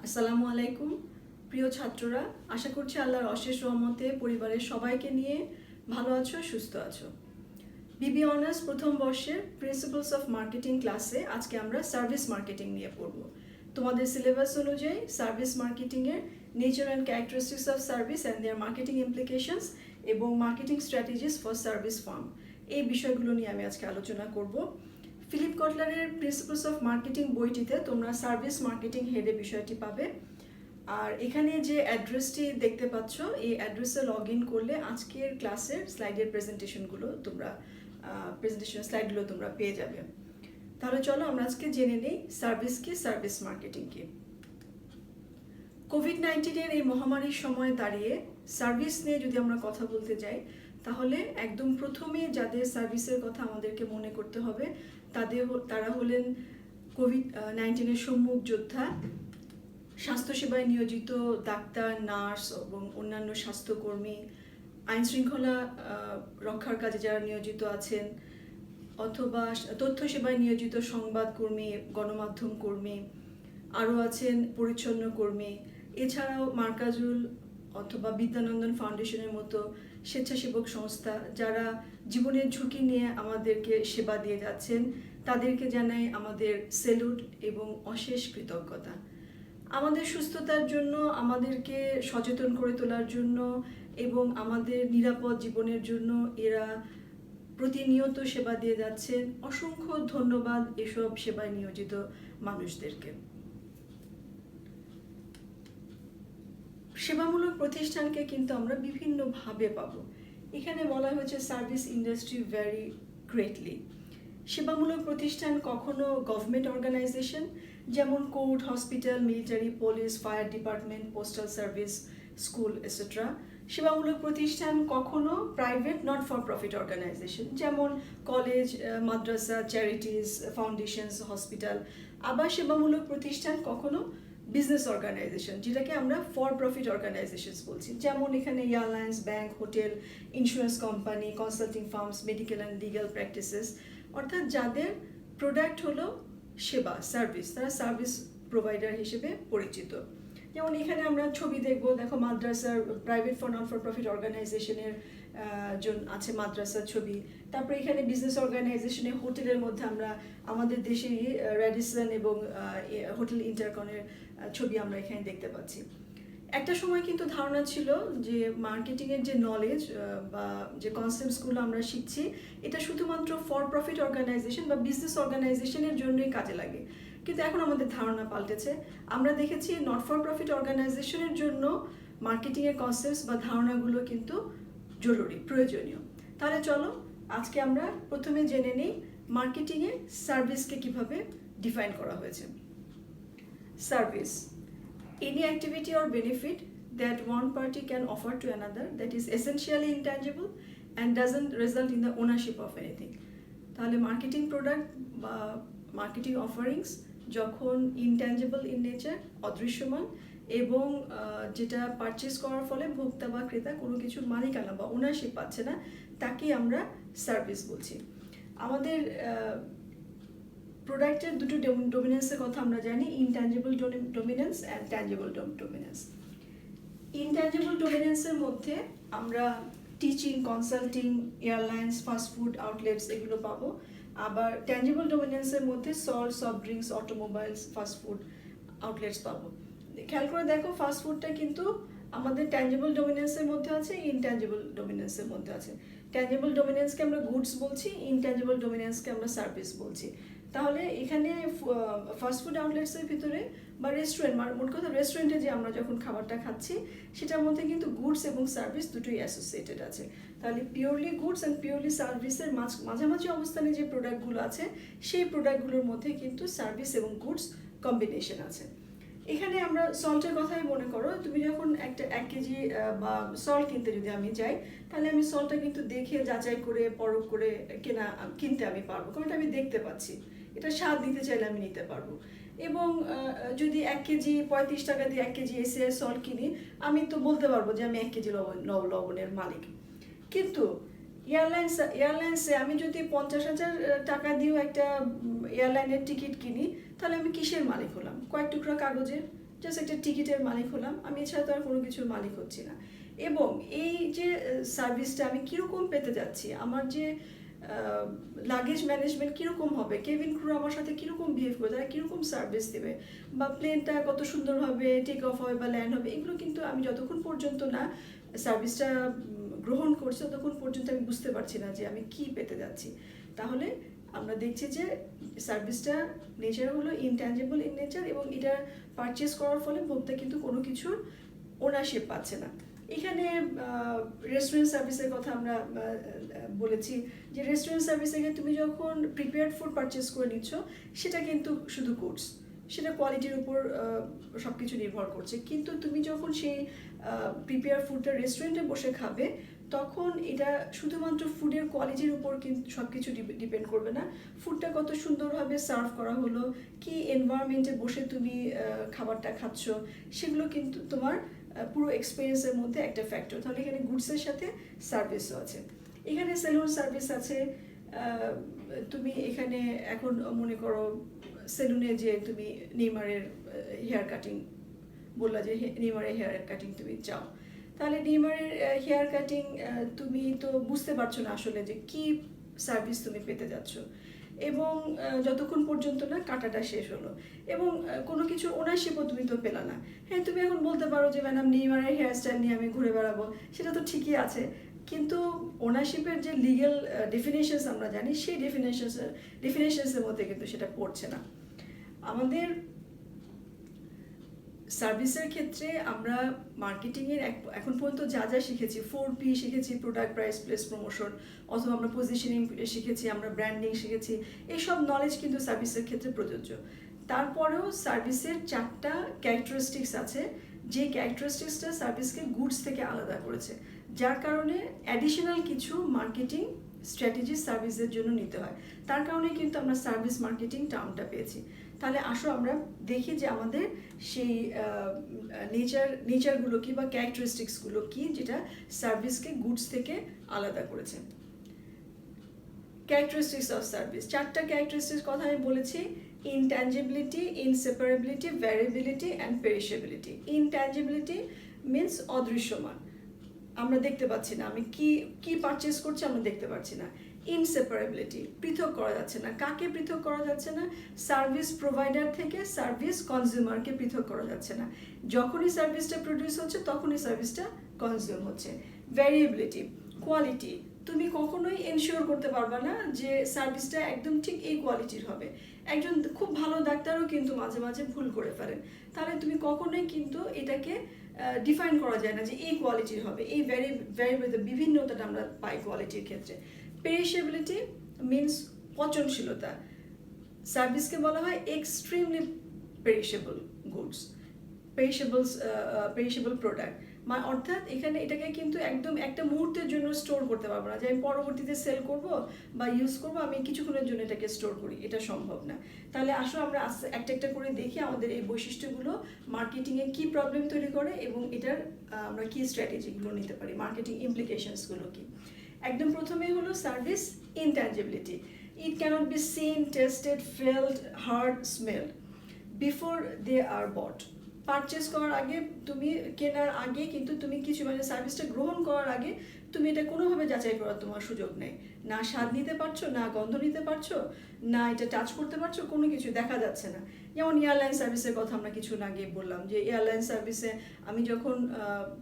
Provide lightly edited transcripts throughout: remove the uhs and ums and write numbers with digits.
আসসালামু আলাইকুম প্রিয় ছাত্ররা, আশা করছি আল্লাহর অশেষ রহমতে পরিবারের সবাইকে নিয়ে ভালো আছো, সুস্থ আছো। বিবি অনার্স প্রথম বর্ষের প্রিন্সিপালস অফ মার্কেটিং ক্লাসে আজকে আমরা সার্ভিস মার্কেটিং নিয়ে পড়ব। তোমাদের সিলেবাস অনুযায়ী সার্ভিস মার্কেটিংয়ের nature and characteristics of service and their marketing implications এবং marketing strategies for service firm, এই বিষয়গুলো নিয়ে আমি আজকে আলোচনা করব। ফিলিপ কটলারের প্রিন্সিপালস অফ মার্কেটিং বইটিতে তোমরা সার্ভিস মার্কেটিং হেডে বিষয়টি পাবে। আর এখানে যে অ্যাড্রেসটি দেখতে পাচ্ছ, এই অ্যাড্রেসে লগ ইন করলে আজকের ক্লাসের স্লাইডের প্রেজেন্টেশনগুলো তোমরা পেয়ে যাবে। তাহলে চলো আমরা আজকে জেনে নিই সার্ভিস কি, সার্ভিস মার্কেটিং কি। কোভিড-19 এই মহামারীর সময় দাঁড়িয়ে সার্ভিস নিয়ে যদি আমরা কথা বলতে যাই, তাহলে একদম প্রথমে যাদের সার্ভিসের কথা আমাদেরকে মনে করতে হবে তারা হলেন কোভিড-19 সম্মুখ যোদ্ধা, স্বাস্থ্যসেবায় নিয়োজিত ডাক্তার, নার্স এবং অন্যান্য স্বাস্থ্যকর্মী, আইনশৃঙ্খলা রক্ষার কাজে যারা নিয়োজিত আছেন, অথবা তথ্য সেবায় নিয়োজিত সংবাদকর্মী, গণমাধ্যম কর্মী, আরও আছেন পরিচ্ছন্ন কর্মী। এছাড়াও মার্কাজুল অথবা বিদ্যানন্দন ফাউন্ডেশনের মতো স্বেচ্ছাসেবক সংস্থা যারা জীবনের ঝুঁকি নিয়ে আমাদেরকে সেবা দিয়ে যাচ্ছেন, তাদেরকে জানাই আমাদের সেলুট এবং অশেষ কৃতজ্ঞতা। আমাদের সুস্থতার জন্য, আমাদেরকে সচেতন করে তোলার জন্য এবং আমাদের নিরাপদ জীবনের জন্য এরা প্রতিনিয়ত সেবা দিয়ে যাচ্ছেন। অসংখ্য ধন্যবাদ এসব সেবায় নিয়োজিত মানুষদেরকে। সেবামূলক প্রতিষ্ঠানকে কিন্তু আমরা বিভিন্নভাবে পাবো। এখানে বলা হয়েছে সার্ভিস ইন্ডাস্ট্রি ভ্যারি গ্রেটলি। সেবামূলক প্রতিষ্ঠান কখনো গভর্নমেন্ট অর্গানাইজেশন যেমন court, hospital, military, police, fire department, postal service, school etcetera. সেবামূলক প্রতিষ্ঠান কখনো private not for profit organization যেমন কলেজ, মাদ্রাসা, চ্যারিটিস, ফাউন্ডেশনস, হসপিটাল। আবার সেবামূলক প্রতিষ্ঠান কখনো বিজনেস অর্গানাইজেশন, যেটাকে আমরা ফর প্রফিট অর্গানাইজেশনস বলছি, যেমন এখানে airlines, bank, hotel, insurance company, consulting firms, medical and legal practices, অর্থাৎ যাদের প্রোডাক্ট হলো সেবা, সার্ভিস, তারা সার্ভিস প্রোভাইডার হিসেবে পরিচিত। যেমন এখানে আমরা ছবি দেখো মাদ্রাসার private for not for profit অর্গানাইজেশনের আছে মাদ্রাসার ছবি। তারপরে এখানে বিজনেস অর্গানাইজেশনে হোটেলের মধ্যে আমরা আমাদের দেশেই র্যাডিসন এবং হোটেল ইন্টারকনের ছবি আমরা এখানে দেখতে পাচ্ছি। একটা সময় কিন্তু ধারণা ছিল যে মার্কেটিংয়ের যে নলেজ বা যে কনসেপ্টসগুলো আমরা শিখছি, এটা শুধুমাত্র ফর প্রফিট অর্গানাইজেশন বা বিজনেস অর্গানাইজেশনের জন্যই কাজে লাগে। কিন্তু এখন আমাদের ধারণা পাল্টেছে। আমরা দেখেছি নট ফর প্রফিট অর্গানাইজেশনের জন্য মার্কেটিংয়ের কনসেপ্টস বা ধারণাগুলো কিন্তু জরুরি, প্রয়োজনীয়। তাহলে চলো আজকে আমরা প্রথমে জেনে নিই মার্কেটিংয়ে সার্ভিসকে কিভাবে ডিফাইন করা হয়েছে। Service: any activity or benefit that one party can offer to another that is essentially intangible and doesn't result in the ownership of anything. তাহলে মার্কেটিং প্রোডাক্ট বা মার্কেটিং অফারিংস যখন ইনট্যাঞ্জিবল ইন নেচার, অদৃশ্যমান, এবং যেটা purchase করার ফলে ভোক্তা বা ক্রেতা কোনো কিছুর মালিকানা বা ওনারশিপ পাচ্ছে না, তাকেই আমরা সার্ভিস বলছি। আমাদের প্রোডাক্টের দুটো ডোমিনেন্সের কথা আমরা জানি, intangible dominance and tangible dominance. Intangible ডোমিনেন্সের মধ্যে আমরা teaching, consulting, airlines, fast food outlets এগুলো পাবো। আবার ট্যাঞ্জিবল ডোমিনেন্সের মধ্যে salt, soft drinks, automobiles, fast food outlets পাবো। খেয়াল করে দেখো, ফাস্টফুডটা কিন্তু আমাদের ট্যাঞ্জিবল ডোমিনেন্সের মধ্যে আছে, ইনট্যাঞ্জিবল ডোমিনেন্সের মধ্যে আছে। ট্যাঞ্জিবল ডোমিনেন্সকে আমরা গুডস বলছি, ইনট্যাঞ্জিবল ডোমিনেন্সকে আমরা সার্ভিস বলছি। তাহলে এখানে ফাস্টফুড আউটলেটসের ভিতরে বা রেস্টুরেন্ট, মোট কথা রেস্টুরেন্টে যে আমরা যখন খাবারটা খাচ্ছি সেটার মধ্যে কিন্তু গুডস এবং সার্ভিস দুটোই অ্যাসোসিয়েটেড আছে। তাহলে পিওরলি গুডস অ্যান্ড পিওরলি সার্ভিসের মাঝামাঝি অবস্থানে যে প্রোডাক্টগুলো আছে, সেই প্রোডাক্টগুলোর মধ্যে কিন্তু সার্ভিস এবং গুডস কম্বিনেশন আছে। এখানে আমরা সল্টের কথাই মনে করো, তুমি যখন একটা 1 কেজি বা সল্ট কিনতে যদি আমি যাই, তাহলে আমি সল্টটা কিন্তু দেখে যাচাই করে পরখ করে কিনতে আমি পারবো, কারণ এটা আমি দেখতে পাচ্ছি। এটা স্বাদ নিতে চাইলে আমি নিতে পারবো। এবং যদি 1 কেজি 35 টাকা দিয়ে 1 কেজি এসিআই সল্ট কিনি, আমি তো বলতে পারবো যে আমি 1 কেজি লবণের মালিক। কিন্তু এয়ারলাইন্সে আমি যদি 50,000 টাকা দিয়েও একটা এয়ারলাইনের টিকিট কিনি, তাহলে আমি কিসের মালিক হলাম? কয়েক টুকরা কাগজের। জাস্ট একটা টিকিটের মালিক হলাম, আমি এছাড়া তো আর কোনো কিছুর মালিক হচ্ছি না। এবং এই যে সার্ভিসটা আমি কীরকম পেতে যাচ্ছি, আমার যে লাগেজ ম্যানেজমেন্ট কীরকম হবে, কেবিন ক্রু আমার সাথে কীরকম বিহেভ করবে, তারা কীরকম সার্ভিস দেবে, বা প্লেনটা কত সুন্দরভাবে টেক অফ হবে বা ল্যান্ড হবে, এগুলো কিন্তু আমি যতক্ষণ পর্যন্ত না সার্ভিসটা গ্রহণ করছি ততক্ষণ পর্যন্ত আমি বুঝতে পারছি না যে আমি কি পেতে যাচ্ছি। তাহলে আমরা দেখছি যে সার্ভিসটা নেচার হলো ইনট্যাঞ্জেবল ইন নেচার, এবং এটা পারচেস করার ফলে ভোক্তা কিন্তু কোনো কিছুর ওনারশিপ পাচ্ছে না। এখানে রেস্টুরেন্ট সার্ভিসের কথা আমরা বলেছি যে রেস্টুরেন্ট সার্ভিসে গিয়ে তুমি যখন প্রিপেয়ার্ড ফুড পারচেস করে নিচ্ছ, সেটা কিন্তু শুধু গুডস, সেটা কোয়ালিটির উপর সব কিছু নির্ভর করছে। কিন্তু তুমি যখন সেই প্রিপেয়ার ফুডটা রেস্টুরেন্টে বসে খাবে, তখন এটা শুধুমাত্র ফুডের কোয়ালিটির উপর কিন্তু সব কিছু ডিপেন্ড করবে না। ফুডটা কত সুন্দরভাবে সার্ভ করা হলো, কি এনভায়রনমেন্টে বসে তুমি খাবারটা খাচ্ছ, সেগুলো কিন্তু তোমার পুরো এক্সপিরিয়েন্সের মধ্যে একটা ফ্যাক্টর। তাহলে এখানে গুডসের সাথে সার্ভিসও আছে। এখানে সেলুন সার্ভিস আছে। তুমি এখানে এখন মনে করো সেলুনে যে তুমি নেইমারের হেয়ার কাটিং বললা, যে নেইমারের হেয়ার কাটিং তুমি চাও, তাহলে নেইমারের হেয়ার কাটিং তুমি তো বুঝতে পারছো না আসলে যে কি সার্ভিস তুমি পেতে যাচ্ছ, এবং যতক্ষণ পর্যন্ত না কাটাটা শেষ হলো, এবং কোনো কিছুর ওনারশিপও তুমি তো পেলা না। হ্যাঁ, তুমি এখন বলতে পারো যে ম্যাডাম নেইমারের হেয়ার স্টাইল নিয়ে আমি ঘুরে বেড়াবো, সেটা তো ঠিকই আছে, কিন্তু ওনারশিপের যে লিগ্যাল ডেফিনেশনস আমরা জানি, সেই ডেফিনেশনসের মধ্যে কিন্তু সেটা পড়ছে না। আমাদের সার্ভিসের ক্ষেত্রে আমরা মার্কেটিংয়ের এখন পর্যন্ত যা যা শিখেছি, 4P শিখেছি, প্রোডাক্ট, প্রাইস, প্লেস, প্রমোশন, অথবা আমরা পজিশনিং শিখেছি, আমরা ব্র্যান্ডিং শিখেছি, এইসব নলেজ কিন্তু সার্ভিসের ক্ষেত্রে প্রযোজ্য। তারপরেও সার্ভিসের 4টা ক্যারেক্টারিস্টিক্স আছে, যে ক্যারেক্টারিস্টিক্সটা সার্ভিসকে গুডস থেকে আলাদা করেছে, যার কারণে অ্যাডিশনাল কিছু মার্কেটিং স্ট্র্যাটেজি সার্ভিসের জন্য নিতে হয়। তার কারণে কিন্তু আমরা সার্ভিস মার্কেটিং টার্মটা পেয়েছি। তাহলে আসো আমরা দেখি যে আমাদের সেই নেচারগুলো কি বা ক্যারেক্টারিস্টিক্সগুলো কি, যেটা সার্ভিসকে গুডস থেকে আলাদা করেছে। ক্যারেক্টারিস্টিক্স অফ সার্ভিস, 4টা ক্যারেক্টারিস্টিক্স কথা আমি বলেছি: ইনট্যাঞ্জিবিলিটি, ইনসেপারেবিলিটি, ভ্যারিয়েবিলিটি অ্যান্ড পেরিশেবিলিটি। ইনট্যাঞ্জিবিলিটি মিনস অদৃশ্যমান, আমরা দেখতে পাচ্ছি না, আমি কি পারচেস করছি আমরা দেখতে পাচ্ছি না। ইনসেপারেবিলিটি, পৃথক করা যাচ্ছে না। কাকে পৃথক করা যাচ্ছে না? সার্ভিস প্রোভাইডার থেকে সার্ভিস কনজিউমারকে পৃথক করা যাচ্ছে না। যখনই সার্ভিসটা প্রডিউস হচ্ছে তখনই সার্ভিসটা কনজিউম হচ্ছে। ভ্যারিয়েবিলিটি, কোয়ালিটি, তুমি কখনোই এনশিওর করতে পারবে না যে সার্ভিসটা একদম ঠিক এই কোয়ালিটির হবে। একজন খুব ভালো ডাক্তারও কিন্তু মাঝে মাঝে ভুল করে ফেলেন, তাহলে তুমি কখনোই কিন্তু এটাকে ডিফাইন করা যায় না যে এই কোয়ালিটির হবে। এই ভ্যারিয়েবল বিভিন্নতাটা আমরা পাই কোয়ালিটির ক্ষেত্রে। পেরিশেবিলিটি মিনস পচনশীলতা, সার্ভিসকে বলা হয় extremely perishable goods, perishable product. মানে অর্থাৎ এখানে এটাকে কিন্তু একদম একটা মুহূর্তের জন্য স্টোর করতে পারবো না, যে আমি পরবর্তীতে সেল করব বা ইউজ করব, আমি কিছুক্ষণের জন্য এটাকে স্টোর করি, এটা সম্ভব না। তাহলে আসলে আমরা একটা একটা করে দেখি আমাদের এই বৈশিষ্ট্যগুলো মার্কেটিংয়ে কি প্রবলেম তৈরি করে, এবং এটার আমরা কি স্ট্র্যাটেজিগুলো নিতে পারি, মার্কেটিং ইমপ্লিকেশনসগুলো কি। একদম প্রথমেই হলো service intangibility. It cannot be seen, tasted, felt, heard, smelled before they are bought. Purchase করার আগে, তুমি কেনার আগে কিন্তু তুমি কিছু মানে সার্ভিসটা গ্রহণ করার আগে তুমি এটা কোনোভাবে যাচাই করার তোমার সুযোগ নেই। না স্বাদ নিতে পারছো, না গন্ধ নিতে পারছো, না এটা টাচ করতে পারছো, কোনো কিছু দেখা যাচ্ছে না। যেমন এয়ারলাইন সার্ভিসের কথা আমরা কিছুক্ষণ আগে বললাম, যে এয়ারলাইন সার্ভিসে আমি যখন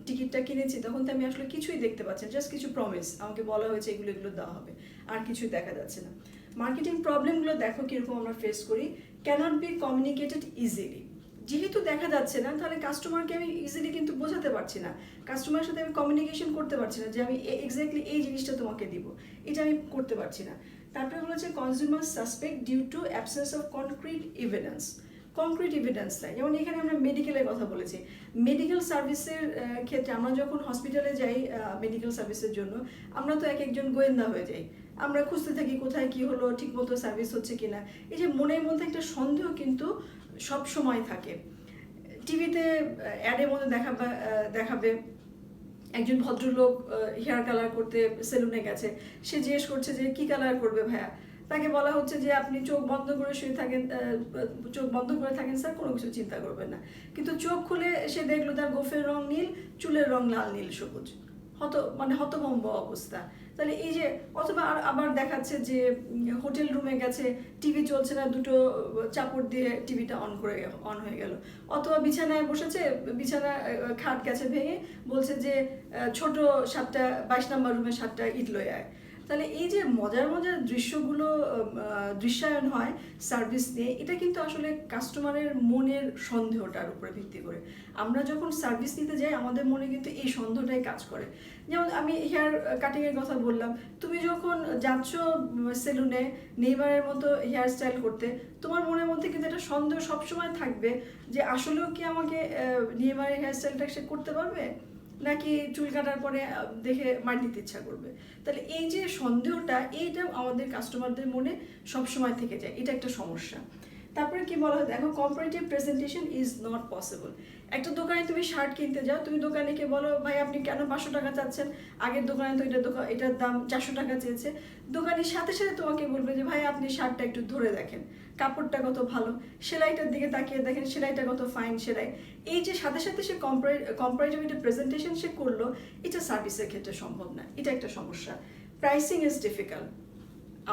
টিকিটটা কিনেছি তখন তো আমি আসলে কিছুই দেখতে পাচ্ছি না, জাস্ট কিছু প্রমিস আমাকে বলা হয়েছে এগুলো দেওয়া হবে, আর কিছুই দেখা যাচ্ছে না। মার্কেটিং প্রবলেমগুলো দেখো কীরকম আমরা ফেস করি। ক্যানট বি কমিউনিকেটেড ইজিলি, যেহেতু দেখা যাচ্ছে না তাহলে কাস্টমারকে আমি ইজিলি কিন্তু বোঝাতে পারছি না, কাস্টমারের সাথে আমি কমিউনিকেশন করতে পারছি না যে আমি এক্স্যাক্টলি এই জিনিসটা তোমাকে দিব, এটা আমি করতে পারছি না। তারপরে বলেছে consumer suspect due to absence of concrete evidence. Concrete evidence নাই, যেমন এখানে আমরা মেডিকেলের কথা বলেছি। মেডিকেল সার্ভিসের ক্ষেত্রে আমরা যখন হসপিটালে যাই মেডিকেল সার্ভিসের জন্য, আমরা তো এক একজন গোয়েন্দা হয়ে যাই, আমরা খুঁজতে থাকি কোথায় কি হলো, ঠিকমতো সার্ভিস হচ্ছে কিনা। এই যে মনের মধ্যে একটা সন্দেহ কিন্তু সব সময় থাকে। টিভিতে অ্যাডের মধ্যে দেখাবে একজন ভদ্রলোক হেয়ার কালার করতে সেলুনে গেছে, সে জিজ্ঞেস করছে যে কি কালার করবে ভাইয়া, তাকে বলা হচ্ছে যে আপনি চোখ বন্ধ করে শুয়ে থাকেন, চোখ বন্ধ করে থাকেন স্যার, কোনো কিছু চিন্তা করবেন না। কিন্তু চোখ খুলে সে দেখলো তার গোফের রং নীল, চুলের রং লাল নীল সবুজ, হতভম্ব অবস্থা। তাহলে এই যে, অথবা আবার দেখাচ্ছে যে হোটেল রুমে গেছে, টিভি চলছে না, দুটো চাপড় দিয়ে টিভিটা অন হয়ে গেল। অথবা বিছানায় বসেছে, বিছানা খাট গেছে ভেঙে, বলছে যে ছোট 7টা 22 নম্বর রুমে 7টা ইট লয়ে আয়। তাহলে এই যে মজার মজার দৃশ্যগুলো দৃশ্যায়ন হয় সার্ভিস নিয়ে, এটা কিন্তু আসলে কাস্টমারের মনের সন্দেহটার উপরে ভিত্তি করে। আমরা যখন সার্ভিস নিতে যাই আমাদের মনে কিন্তু এই সন্দেহটাই কাজ করে। যেমন আমি হেয়ার কাটিংয়ের কথা বললাম, তুমি যখন যাচ্ছ সেলুনে নেইমারের মতো হেয়ার স্টাইল করতে, তোমার মনের মধ্যে কিন্তু একটা সন্দেহ সবসময় থাকবে যে আসলেও কি আমাকে নেইমারের হেয়ার স্টাইলটা সে করতে পারবে, নাকি চুল কাটার পরে দেখে মার দিতে ইচ্ছা করবে। তাহলে এই যে সন্দেহটা, এইটা আমাদের কাস্টমারদের মনে সবসময় থেকে যায়, এটা একটা সমস্যা। তারপরে কি বলা হয়, দেখো comparative presentation is not possible. একটা দোকানে তুমি শার্ট কিনতে যাও, তুমি দোকানিকে বলো ভাই আপনি কেন 500 টাকা চাচ্ছেন, আগের দোকানে তো এটার দাম 400 টাকা চেয়েছে। দোকানির সাথে সাথে তোমাকে বলবে যে ভাই আপনি শার্টটা একটু ধরে দেখেন, কাপড়টা কত ভালো, সেলাইটার দিকে তাকিয়ে দেখেন সেলাইটা কত ফাইন সেলাই। এই যে সাথে সাথে সে কম্পারেটিভ একটা প্রেজেন্টেশন সে করলো, এটা সার্ভিসের ক্ষেত্রে সম্ভব না, এটা একটা সমস্যা। Pricing is difficult.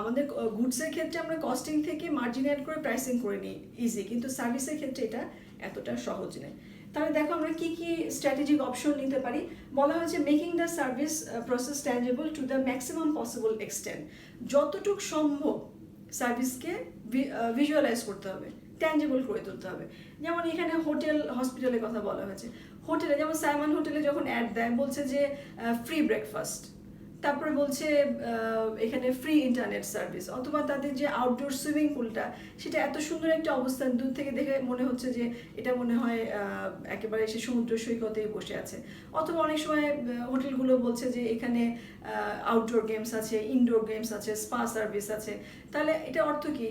আমাদের গুডসের ক্ষেত্রে আমরা কস্টিং থেকে মার্জিন অ্যাড করে প্রাইসিং করে নিই ইজি, কিন্তু সার্ভিসের ক্ষেত্রে এটা এতটা সহজ নেই। তাহলে দেখো আমরা কি কি স্ট্র্যাটেজিক অপশন নিতে পারি। বলা হয়েছে making the service process tangible to the maximum possible extent. যতটুক সম্ভব সার্ভিসকে ভিজুয়ালাইজ করতে হবে, ট্যাঞ্জেবল করে তুলতে হবে। যেমন এখানে হোটেল হসপিটালের কথা বলা হয়েছে, হোটেলে যেমন সাইমন হোটেলে যখন অ্যাড দেয় বলছে যে ফ্রি ব্রেকফাস্ট, তারপরে বলছে এখানে ফ্রি ইন্টারনেট সার্ভিস, অথবা তাদের যে আউটডোর সুইমিং পুলটা সেটা এত সুন্দর একটা অবস্থান, দূর থেকে দেখে মনে হচ্ছে যে এটা মনে হয় একেবারে সে সমুদ্র সৈকতেই বসে আছে। অথবা অনেক সময় হোটেলগুলো বলছে যে এখানে আউটডোর গেমস আছে, ইনডোর গেমস আছে, স্পা সার্ভিস আছে। তাহলে এটা অর্থ কি,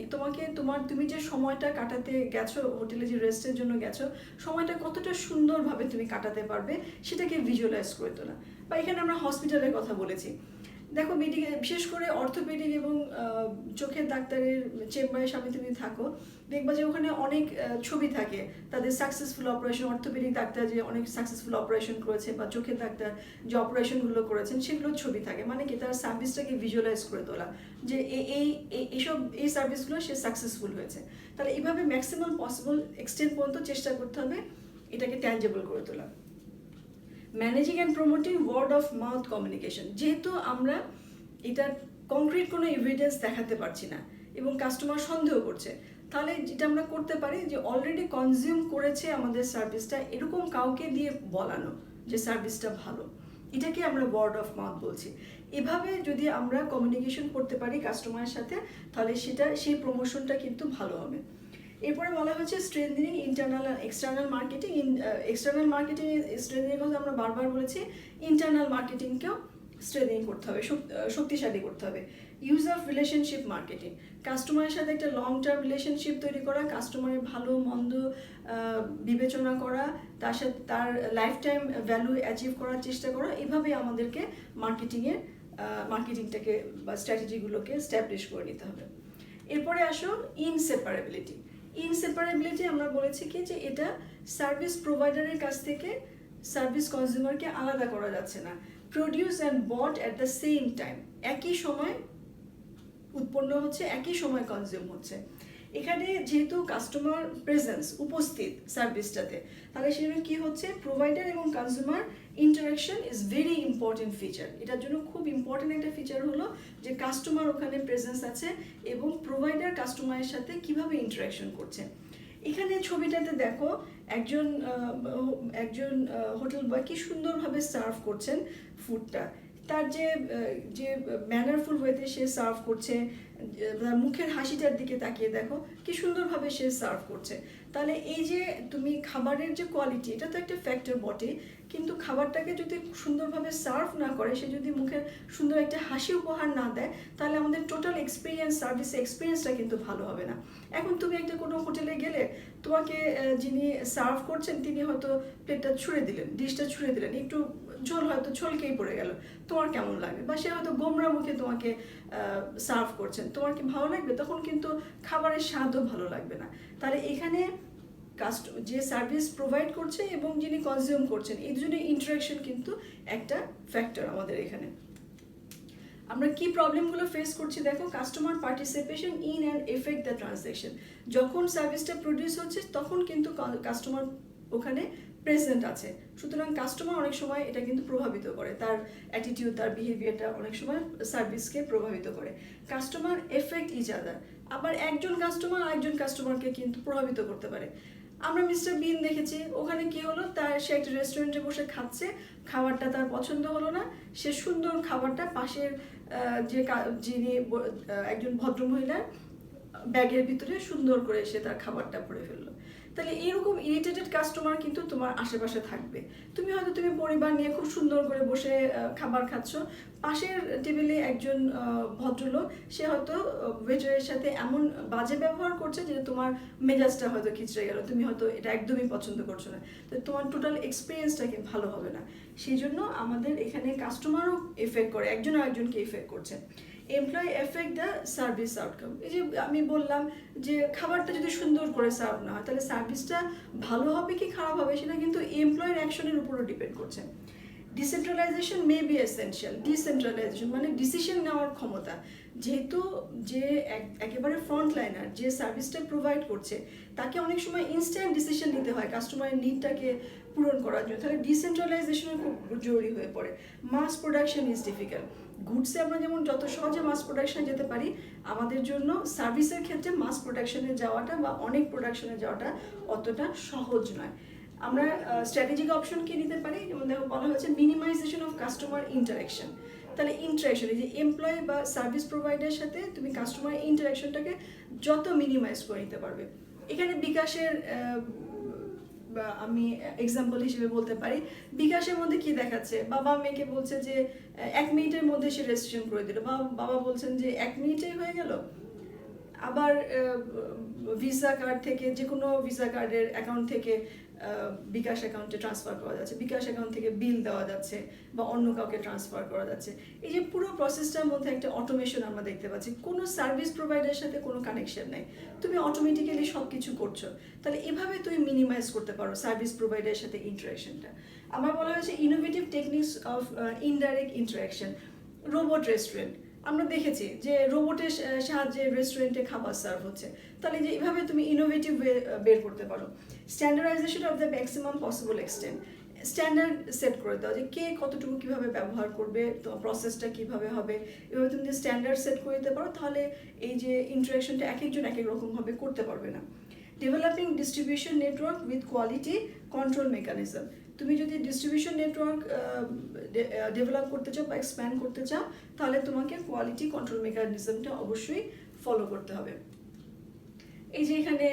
তুমি যে সময়টা কাটাতে গেছো হোটেলে, যে রেস্টের জন্য গেছো, সময়টা কতটা সুন্দরভাবে তুমি কাটাতে পারবে সেটাকে ভিজুয়ালাইজ করে তোলা। বা এখানে আমরা হসপিটালের কথা বলেছি, দেখো মেডিকেল বিশেষ করে অর্থোপেডিক এবং চোখের ডাক্তারের চেম্বারের সামনে তুমি থাকো, দেখবা যে ওখানে অনেক ছবি থাকে তাদের সাকসেসফুল অপারেশন, অর্থোপেডিক ডাক্তার যে অনেক সাকসেসফুল অপারেশন করেছে বা চোখের ডাক্তার যে অপারেশনগুলো করেছেন সেগুলোর ছবি থাকে। মানে কি, তার সার্ভিসটাকে ভিজুয়ালাইজ করে তোলা যে এই সার্ভিসগুলো সে সাকসেসফুল হয়েছে। তাহলে এইভাবে ম্যাক্সিমাম পসিবল এক্সটেন্ট পর্যন্ত চেষ্টা করতে হবে এটাকে ট্যাঞ্জেবল করে তোলা। Managing and promoting word of mouth communication. যেহেতু আমরা এটার কংক্রিট কোনো এভিডেন্স দেখাতে পারছি না এবং কাস্টমার সন্দেহ করছে, তাহলে যেটা আমরা করতে পারি যে অলরেডি কনজিউম করেছে আমাদের সার্ভিসটা এরকম কাউকে দিয়ে বলানো যে সার্ভিসটা ভালো, এটাকে আমরা ওয়ার্ড অফ মাউথ বলছি। এভাবে যদি আমরা কমিউনিকেশন করতে পারি কাস্টমারের সাথে, তাহলে সেই প্রমোশনটা কিন্তু ভালো হবে। এরপরে বলা হচ্ছে স্ট্রেংথেনিং ইন্টারনাল আর external marketing. External marketing strengthening কথা আমরা বারবার বলেছি, ইন্টারনাল মার্কেটিংকেও স্ট্রেংথেনিং করতে হবে, শক্তিশালী করতে হবে। ইউজ অফ রিলেশনশিপ মার্কেটিং, কাস্টমারের সাথে একটা লং টার্ম রিলেশনশিপ তৈরি করা, কাস্টমারের ভালো মন্দ বিবেচনা করা, তার সাথে তার লাইফ টাইম ভ্যালু অ্যাচিভ করার চেষ্টা করা। এভাবে আমাদেরকে মার্কেটিংটাকে বা স্ট্র্যাটেজিগুলোকে স্ট্যাবলিশ করে নিতে হবে। এরপরে আসো ইনসেপারেবিলিটি। ইনসেপারেবিলিটি আমরা বলেছি কি যে এটা সার্ভিস প্রোভাইডারের কাছ থেকে সার্ভিস কনজিউমারকে আলাদা করা যাচ্ছে না। Produce and bought at the same time, একই সময় উৎপন্ন হচ্ছে, একই সময় কনজিউম হচ্ছে। এখানে যেহেতু কাস্টমার প্রেজেন্স উপস্থিত সার্ভিসটাতে, তাহলে সেজন্য কি হচ্ছে, প্রোভাইডার এবং consumer interaction is very important feature. এটার জন্য খুব ইম্পর্টেন্ট একটা ফিচার হলো যে কাস্টমার ওখানে প্রেজেন্স আছে এবং প্রোভাইডার কাস্টমারের সাথে কিভাবে ইন্টারাকশন করছে। এখানে ছবিটাতে দেখো একজন হোটেল বয় কি সুন্দরভাবে সার্ভ করছেন ফুডটা, তার যে ম্যানারফুল ওয়েতে সে সার্ভ করছে, মুখের হাসিটার দিকে তাকিয়ে দেখো কি সুন্দরভাবে সে সার্ভ করছে। তাহলে এই যে তুমি খাবারের যে কোয়ালিটি, এটা তো একটা ফ্যাক্টর বটে, কিন্তু খাবারটাকে যদি সুন্দরভাবে সার্ভ না করে, সে যদি মুখের সুন্দর একটা হাসি উপহার না দেয়, তাহলে আমাদের টোটাল এক্সপিরিয়েন্স, সার্ভিস এক্সপিরিয়েন্সটা কিন্তু ভালো হবে না। এখন তুমি একটা কোনো হোটেলে গেলে তোমাকে যিনি সার্ভ করছেন তিনি হয়তো প্লেটটা ছুঁড়ে দিলেন, ডিশটা ছুঁড়ে দিলেন, একটু ঝোল হয়তো ছলকেই পড়ে গেল, তোমার কেমন লাগবে? বা সে হয়তো গোমরা মুখে তোমাকে সার্ভ করছেন, তোমার কি ভালো লাগবে? তখন কিন্তু খাবারের স্বাদও ভালো লাগবে না। তাহলে এখানে যে সার্ভিস প্রোভাইড করছে এবং যিনি কনজিউম করছেন, এই দুজনের ইন্টারাকশন কিন্তু একটা ফ্যাক্টর আমাদের এখানে। আমরা কি প্রবলেমগুলো ফেস করছি দেখো, customer participation in and effect the transaction. যখন সার্ভিসটা প্রডিউস হচ্ছে তখন কিন্তু কাস্টমার ওখানে প্রেজেন্ট আছে, সুতরাং কাস্টমার অনেক সময় এটা কিন্তু প্রভাবিত করে, তার অ্যাটিটিউড, তার বিহেভিয়ারটা অনেক সময় সার্ভিসকে প্রভাবিত করে। কাস্টমার এফেক্ট ইচ আদার, আবার একজন কাস্টমার আরেকজন কাস্টমারকে কিন্তু প্রভাবিত করতে পারে। আমরা মিস্টার বিন দেখেছি, ওখানে কি হলো, সে একটা রেস্টুরেন্টে বসে খাচ্ছে, খাবারটা তার পছন্দ হলো না, সে সুন্দর খাবারটা পাশের যিনি একজন ভদ্রমহিলার ব্যাগের ভিতরে সুন্দর করে সে তার খাবারটা ভরে ফেললো। তাহলে এরকম ইরিটেটেড কাস্টমার কিন্তু তোমার আশেপাশে থাকবে। তুমি পরিবার নিয়ে খুব সুন্দর করে বসে খাবার খাচ্ছ, পাশের টেবিলে একজন ভদ্রলোক, সে হয়তো ওয়েটারের সাথে এমন বাজে ব্যবহার করছে যে তোমার মেজাজটা হয়তো খিচড়ে গেল, তুমি হয়তো এটা একদমই পছন্দ করছো না, তো তোমার টোটাল এক্সপিরিয়েন্সটাকে ভালো হবে না। সেই জন্য আমাদের এখানে কাস্টমারও এফেক্ট করে, একজন আরেকজনকে এফেক্ট করছে। Employee effect the service outcome. এই যে আমি বললাম যে খাবারটা যদি সুন্দর করে সার্ভ না হয়, তাহলে সার্ভিসটা ভালো হবে কি খারাপ হবে সেটা কিন্তু এমপ্লয়ের অ্যাকশনের উপরও ডিপেন্ড করছে। Decentralisation may be essential. Decentralisation মানে ডিসিশন নেওয়ার ক্ষমতা। যেহেতু যে একেবারে ফ্রন্ট লাইনার যে সার্ভিসটা প্রোভাইড করছে, তাকে অনেক সময় ইনস্ট্যান্ট ডিসিশন নিতে হয় কাস্টমারের নিডটাকে পূরণ করার জন্য, তাহলে ডিসেন্ট্রালাইজেশনের খুব জরুরি হয়ে পড়ে। Mass production is difficult. গুডসে আমরা যেমন যত সহজে মাস প্রোডাকশনে যেতে পারি, আমাদের জন্য সার্ভিসের ক্ষেত্রে মাস প্রোডাকশনে যাওয়াটা বা অনেক প্রোডাকশনে যাওয়াটা অতটা সহজ নয়। আমরা স্ট্র্যাটেজিক অপশন কি নিতে পারি, যেমন দেখো বলা হয়েছে মিনিমাইজেশন অফ কাস্টমার ইন্টারাকশন। তাহলে ইন্টারাকশন, এই যে এমপ্লয়ি বা সার্ভিস প্রোভাইডারের সাথে তুমি কাস্টমার ইন্টারাকশনটাকে যত মিনিমাইজ করে নিতে পারবে। এখানে বিকাশের আমি এক্সাম্পল হিসেবে বলতে পারি, বিকাশের মধ্যে কি দেখাচ্ছে, বাবা মেয়েকে বলছে যে 1 মিনিটের মধ্যে সে রেজিস্ট্রেশন করে দিল, বাবা বলছেন যে 1 মিনিটেই হয়ে গেল। আবার ভিসা কার্ড থেকে, যে কোনো ভিসা কার্ডের অ্যাকাউন্ট থেকে বিকাশ অ্যাকাউন্টে ট্রান্সফার করা যাচ্ছে, বিকাশ অ্যাকাউন্ট থেকে বিল দেওয়া যাচ্ছে বা অন্য কাউকে ট্রান্সফার করা যাচ্ছে। এই যে পুরো প্রসেসটার মধ্যে একটা অটোমেশন আমরা দেখতে পাচ্ছি, কোনো সার্ভিস প্রোভাইডারের সাথে কোনো কানেকশন নেই, তুমি অটোমেটিক্যালি সব কিছু করছো। তাহলে এভাবে তুমি মিনিমাইজ করতে পারো সার্ভিস প্রোভাইডারের সাথে ইন্টারাকশনটা। আমার বলা হয়েছে innovative techniques of indirect interaction. Robot restaurant আমরা দেখেছি যে রোবটের সাহায্যে রেস্টুরেন্টে খাবার সার্ভ হচ্ছে, তাহলে যে এইভাবে তুমি ইনোভেটিভ ওয়ে বের করতে পারো। Standardisation of the maximum possible extent. Standard set করে দাও যে কে কতটুকু কীভাবে ব্যবহার করবে, তোমার প্রসেসটা কীভাবে হবে, এভাবে তুমি যে স্ট্যান্ডার্ড সেট করে দিতে পারো, তাহলে এই যে ইন্টারাকশনটা এক একজন এক এক রকমভাবে করতে পারবে না। Developing distribution network with quality control mechanism. তুমি যদি ডিস্ট্রিবিউশন নেটওয়ার্ক ডেভেলপ করতে চাও বা এক্সপ্যান্ড করতে চাও, তাহলে তোমাকে কোয়ালিটি কন্ট্রোল মেকানিজমটা অবশ্যই ফলো করতে হবে। এই যে এখানে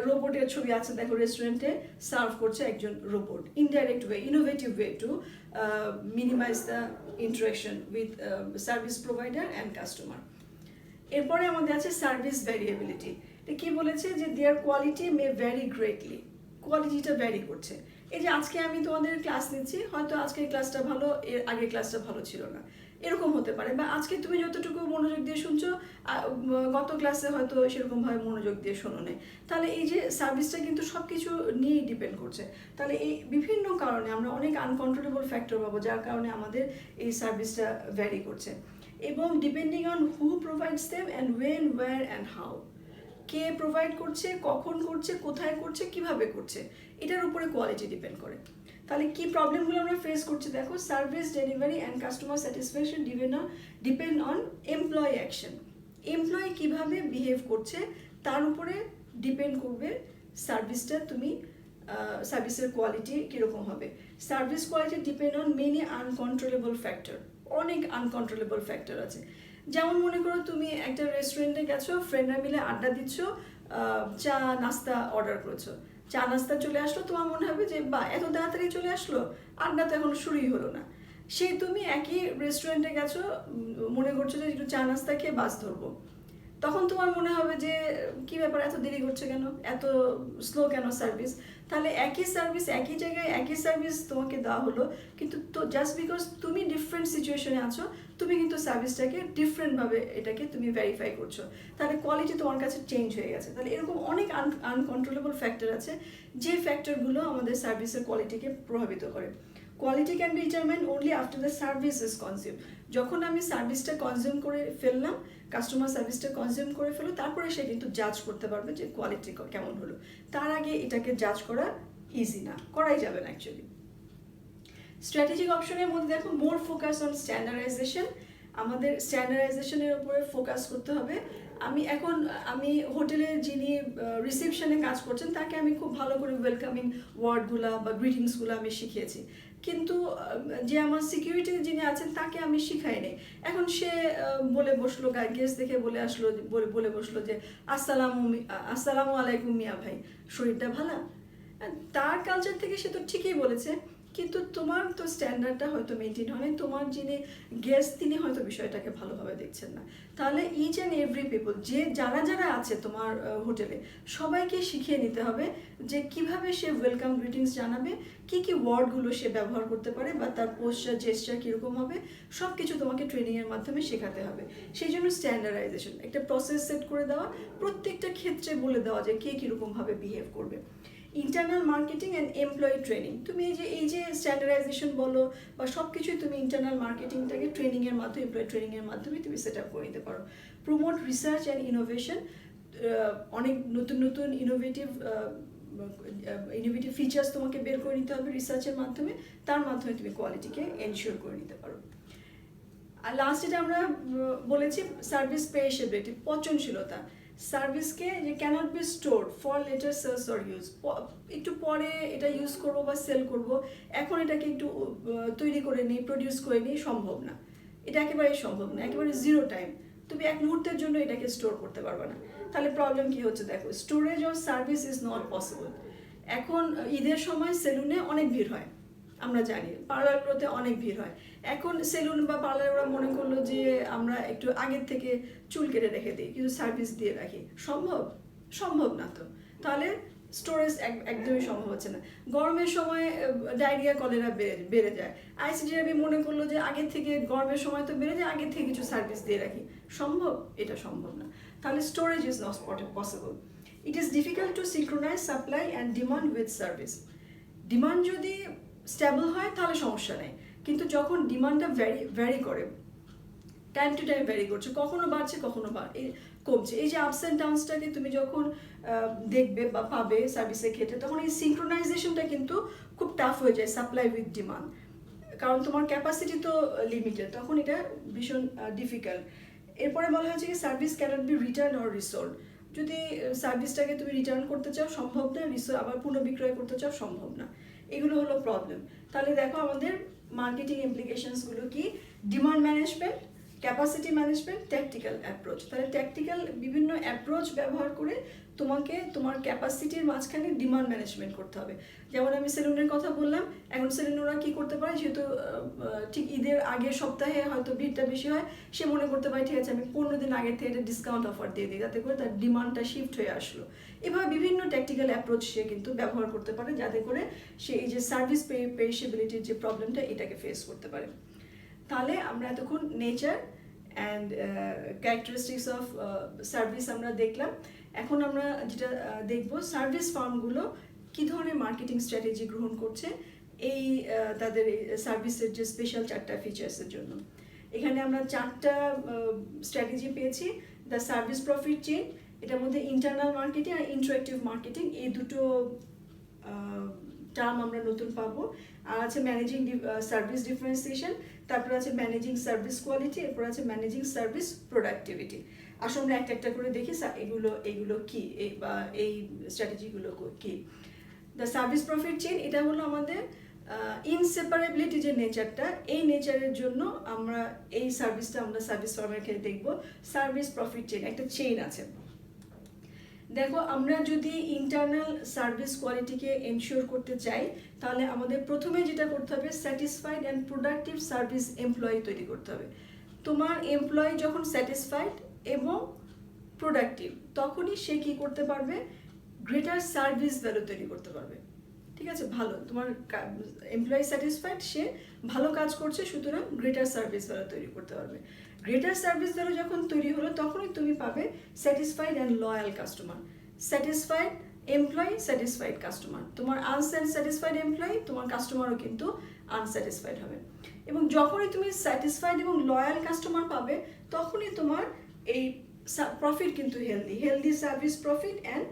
রোবটের ছবি আছে, দেখো রেস্টুরেন্টে সার্ভ করছে একজন robot. Indirect way, innovative way to minimize the interaction with service provider and customer. এরপরে আমাদের আছে সার্ভিস ভ্যারিয়েবিলিটি। কি বলেছে যে their quality may vary greatly. কোয়ালিটিটা ভ্যারি করছে। এই যে আজকে আমি তোমাদের ক্লাস নিচ্ছি, হয়তো আজকের ক্লাসটা ভালো, এর আগের ক্লাসটা ভালো ছিল না, এরকম হতে পারে। বা আজকে তুমি যতটুকু মনোযোগ দিয়ে শুনছো, গত ক্লাসে হয়তো সেরকমভাবে মনোযোগ দিয়ে শোনো নেই। তাহলে এই যে সার্ভিসটা কিন্তু সব কিছু নিয়েই ডিপেন্ড করছে। তাহলে এই বিভিন্ন কারণে আমরা অনেক আনকন্ট্রোলেবল ফ্যাক্টর পাবো, যার কারণে আমাদের এই সার্ভিসটা ভ্যারি করছে। এবং depending on who provides them and when, where and how. কে প্রোভাইড করছে, কখন করছে, কোথায় করছে, কিভাবে করছে, এটার উপরে কোয়ালিটি ডিপেন্ড করে। তাহলে কি প্রবলেমগুলো আমরা ফেস করছি দেখো, service delivery and customer satisfaction depend on employee action. Employee কিভাবে বিহেভ করছে তার উপরে ডিপেন্ড করবে সার্ভিসটা, তুমি সার্ভিসের কোয়ালিটি কীরকম হবে। Service quality depend on many uncontrollable factor. অনেক আনকন্ট্রোলেবল ফ্যাক্টর আছে। যেমন মনে করো তুমি একটা রেস্টুরেন্টে গেছো, ফ্রেন্ডরা মিলে আড্ডা দিচ্ছ, চা নাস্তা অর্ডার করেছো, চা নাস্তা চলে আসলো, তোমার মনে হবে যে বা এত তাড়াতাড়ি চলে আসলো, আড্ডা তো এখন শুরুই হলো না। সেই তুমি একই রেস্টুরেন্টে গেছো, মনে করছো যে একটু চা নাস্তা খেয়ে বাস ধরবো, তখন তোমার মনে হবে যে কি ব্যাপার, এত দেরি করছে কেন, এত স্লো কেন সার্ভিস। তাহলে একই সার্ভিস একই জায়গায় একই সার্ভিস তোমাকে দেওয়া হলো, কিন্তু তো জাস্ট বিকজ তুমি ডিফারেন্ট সিচুয়েশনে আছো, তুমি কিন্তু সার্ভিসটাকে ডিফারেন্টভাবে এটাকে তুমি ভেরিফাই করছো, তাহলে কোয়ালিটি তোমার কাছে চেঞ্জ হয়ে গেছে। তাহলে এরকম অনেক আনকন্ট্রোলেবল ফ্যাক্টর আছে যে ফ্যাক্টরগুলো আমাদের সার্ভিসের কোয়ালিটিকে প্রভাবিত করে। Quality can be determined only after the service is consume. যখন আমি সার্ভিসটা কনজিউম করে ফেললাম, কাস্টমার সার্ভিসটা কনজিউম করে ফেলো, তারপরে সে কিন্তু জাজ করতে পারবে যে কোয়ালিটি কেমন হলো। তার আগে এটাকে জাজ করা ইজি না, করাই যাবে না অ্যাকচুয়ালি। স্ট্র্যাটেজিক অপশনের মধ্যে দেখো মোর ফোকাস অন স্ট্যান্ডার্ডাইজেশন। আমাদের স্ট্যান্ডার্ডাইজেশনের উপরে ফোকাস করতে হবে। আমি হোটেলের যিনি রিসেপশনে কাজ করছেন তাকে আমি খুব ভালো করে ওয়েলকামিং ওয়ার্ডগুলা বা গ্রিটিংসগুলো আমি শিখিয়েছি, কিন্তু যে আমার সিকিউরিটি যিনি আছেন তাকে আমি শিখাইনি। এখন সে বলে বসলো, গেস্ট দেখে বলে বসলো যে আসসালামু আলাইকুম মিয়া ভাই, শরীরটা ভালো। তার কালচার থেকে সে তো ঠিকই বলেছে, কিন্তু তোমার তো স্ট্যান্ডার্ডটা হয়তো মেনটেন হয়নি, তোমার যিনি গেস্ট তিনি হয়তো বিষয়টাকে ভালোভাবে দেখছেন না। তাহলে ইচ অ্যান্ড এভরি পিপল, যারা আছে তোমার হোটেলে, সবাইকে শিখিয়ে নিতে হবে যে কিভাবে সে ওয়েলকাম গ্রিটিংস জানাবে, কি ওয়ার্ডগুলো সে ব্যবহার করতে পারে, বা তার পোস্টার জেস্টার কীরকম হবে, সব কিছু তোমাকে ট্রেনিংয়ের মাধ্যমে শেখাতে হবে। সেই জন্য স্ট্যান্ডার্ডাইজেশন, একটা প্রসেস সেট করে দেওয়া, প্রত্যেকটা ক্ষেত্রে বলে দেওয়া যে কে কীরকমভাবে বিহেভ করবে। Internal marketing and employee training, তুমি এই যে স্ট্যান্ডার্ডাইজেশন বলো বা সব কিছুই তুমি ইন্টারনাল মার্কেটিংটাকে ট্রেনিংয়ের মাধ্যমে, এমপ্লয়ি ট্রেনিংয়ের মাধ্যমে তুমি সেট আপ করে নিতে পারো। প্রমোট রিসার্চ অ্যান্ড ইনোভেশন, অনেক নতুন ইনোভেটিভ ফিচার্স তোমাকে বের করে নিতে হবে রিসার্চের মাধ্যমে, তার মাধ্যমে তুমি কোয়ালিটিকে এনশিওর করে নিতে পারো। আর লাস্ট যেটা আমরা বলেছি সার্ভিস পেরিশেবিলিটি, পচনশীলতা। সার্ভিসকে যে cannot be store for later sales or use, একটু পরে এটা ইউজ করবো বা সেল করবো, এখন এটাকে একটু তৈরি করে নিই, প্রডিউস করে নিই, সম্ভব না। এটা একেবারেই সম্ভব না, একেবারে জিরো টাইম। তুমি এক মুহূর্তের জন্য এটাকে স্টোর করতে পারবে না। তাহলে প্রবলেম কি হচ্ছে দেখো, storage or service is not possible. এখন ঈদের সময় সেলুনে অনেক ভিড় হয়, আমরা জানি পার্লারগুলোতে অনেক ভিড় হয়। এখন সেলুন বা পার্লার ওরা মনে করলো যে আমরা একটু আগের থেকে চুল কেটে রেখে দিই, কিন্তু সার্ভিস দিয়ে রাখি, সম্ভব না তো। তাহলে স্টোরেজ একদমই সম্ভব হচ্ছে না। গরমের সময় ডায়রিয়া কলেরা বেড়ে যায়, আইসিডিআরবি মনে করলো যে আগের থেকে গরমের সময় তো বেড়ে যায়, আগের থেকে কিছু সার্ভিস দিয়ে রাখি, এটা সম্ভব না। তাহলে storage is not possible. It is difficult to synchronise supply and demand with service. Demand যদি স্টেবল হয় তাহলে সমস্যা নেই, কিন্তু যখন ডিমান্ডটা ভ্যারি করে, টাইম টু টাইম ভ্যারি করছে, কখনো বাড়ছে কখনো কমছে, এই যে আপস অ্যান্ড ডাউনসটাকে তুমি যখন দেখবে বা পাবে সার্ভিসের ক্ষেত্রে, তখন এই সিনক্রোনাইজেশনটা কিন্তু খুব টাফ হয়ে যায় সাপ্লাই উইথ ডিমান্ড, কারণ তোমার ক্যাপাসিটি তো লিমিটেড, তখন এটা ভীষণ ডিফিকাল্ট। এরপরে বলা হয়েছে কি service cannot be return or resold. যদি সার্ভিসটাকে তুমি রিটার্ন করতে চাও সম্ভব না, আবার পুনঃবিক্রয় করতে চাও সম্ভব না, এগুলো হলো প্রবলেম। তাহলে দেখো আমাদের মার্কেটিং ইমপ্লিকেশনসগুলো কি, demand management, capacity management, tactical approach. তাহলে ট্যাকটিক্যাল বিভিন্ন অ্যাপ্রোচ ব্যবহার করে তোমাকে তোমার ক্যাপাসিটির মাঝখানে ডিমান্ড ম্যানেজমেন্ট করতে হবে। যেমন আমি সেলুনের কথা বললাম, এখন সেলুনরা কী করতে পারে, যেহেতু ঠিক ঈদের আগের সপ্তাহে হয়তো ভিড়টা বেশি হয়, সে মনে করতে পারে ঠিক আছে আমি 15 দিন আগের থেকে একটা ডিসকাউন্ট অফার দিয়ে দিই, যাতে করে তার ডিমান্ডটা শিফট হয়ে আসলো। এভাবে বিভিন্ন ট্যাকটিক্যাল অ্যাপ্রোচ সে কিন্তু ব্যবহার করতে পারে, যাতে করে সে এই যে সার্ভিস পেরিশেবিলিটির যে প্রবলেমটা এটাকে ফেস করতে পারে। তাহলে আমরা এতক্ষণ nature and characteristics of service আমরা দেখলাম। এখন আমরা যেটা দেখব, সার্ভিস ফার্মগুলো কী ধরনের মার্কেটিং স্ট্র্যাটেজি গ্রহণ করছে এই তাদের সার্ভিসের যে স্পেশাল 4টা ফিচার্সের জন্য। এখানে আমরা 4টা স্ট্র্যাটেজি পেয়েছি। দ্য সার্ভিস প্রফিট চেইন, এটার মধ্যে ইন্টারনাল মার্কেটিং আর ইন্টারেক্টিভ মার্কেটিং, এই দুটো টার্ম আমরা নতুন পাবো। আর আছে ম্যানেজিং সার্ভিস ডিফারেন্সিয়েশন, তারপর আছে ম্যানেজিং সার্ভিস কোয়ালিটি, এরপর আছে ম্যানেজিং সার্ভিস প্রোডাক্টিভিটি। আসলে আমরা একটা করে দেখি এগুলো কি, এই স্ট্র্যাটেজিগুলো কি। দ্য সার্ভিস প্রফিট চেইন, এটা হলো আমাদের ইনসেপারেবিলিটি যে নেচারটা, এই নেচারের জন্য আমরা এই সার্ভিসটা আমরা সার্ভিস ফার্মের ক্ষেত্রে দেখবো। সার্ভিস প্রফিট চেইন একটা চেইন আছে। দেখো আমরা যদি ইন্টারনাল সার্ভিস কোয়ালিটিকে এনশিওর করতে চাই, তাহলে আমাদের প্রথমে যেটা করতে হবে satisfied and productive service employee তৈরি করতে হবে। তোমার এমপ্লয়ি যখন স্যাটিসফাইড এবং প্রোডাক্টিভ, তখনই সে কি করতে পারবে, গ্রেটার সার্ভিস ভ্যালু তৈরি করতে পারবে। ঠিক আছে, ভালো, তোমার এমপ্লয়ি স্যাটিসফাইড, সে ভালো কাজ করছে, সুতরাং গ্রেটার সার্ভিস ভ্যালু তৈরি করতে পারবে। গ্রেটার সার্ভিস ভ্যালু যখন তৈরি হলো তখনই তুমি পাবে satisfied and loyal customer. Satisfied employee, satisfied customer. তোমার আনস্যাটিসফাইড এমপ্লয়ি, তোমার কাস্টমারও কিন্তু আনস্যাটিসফাইড হবে। এবং যখনই তুমি স্যাটিসফাইড এবং লয়াল কাস্টমার পাবে তখনই তোমার এই প্রফিট কিন্তু healthy service profit and